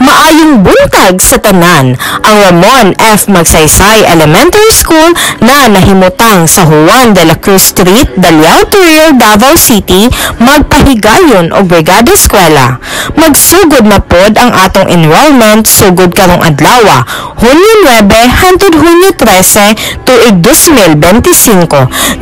Maayong buntag sa tanan, ang Ramon F. Magsaysay Elementary School na nahimutang sa Juan de la Cruz Street, Daliao Turil, Davao City, magpahigayon og Brigada Eskwela. Magsugod na pod ang atong enrollment sugod karong adlaw, Hunyo 9 hangtod Hunyo 13, tuig 2025.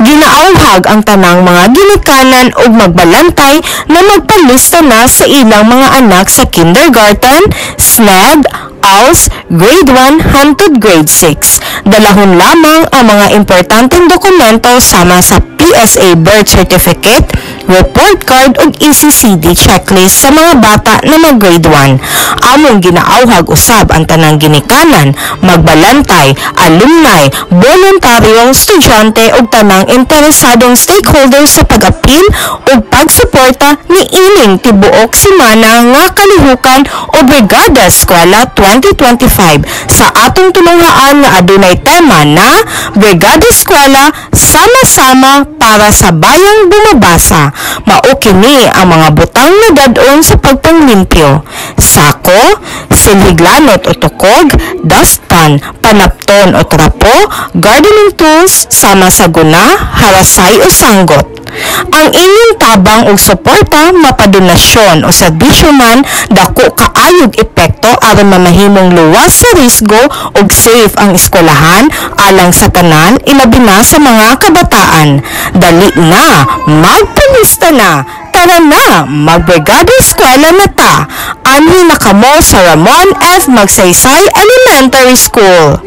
Ginaawhag ang tanang mga ginikanan ug magbalantay na magpalista na sa ilang mga anak sa kindergarten, SNED, ALS, Grade 1 hangtod Grade 6. Dalahon lamang ang mga importanteng dokumento sama sa PSA Birth Certificate, Report Card ug ECCD checklist sa mga bata na mag-Grade 1. Among ginaawhag usab ang tanang ginikanan, magbalantay, alumni, voluntaryong estudyante ug tanang interesadong stakeholders sa pag-apil ug pagsuporta ni ining tibuok semana nga kalihukan o Brigada Eskwela 2025 sa atong tulungaan nga adunay tema na Brigada Eskwela Sama-sama para sa Bayang Bumabasa. Mao kini ang mga butang na dadon sa pagpanglimpyo: sako, silhiglanot o tukog, dustpan, panapton o trapo, gardening tools, sama sa guna, harasay o sanggot. Ang inyong tabang ug suporta mapadonasyon o serbisyo man dako kaayog epekto aron mamahimong luwas sa risgo ug safe ang eskwelahan alang sa tanan ilabi na sa mga kabataan. Dali na, magpalista na. Tara na, magbrigada eskwela na ta. Anhi na kamo sa Ramon F. Magsaysay Elementary School.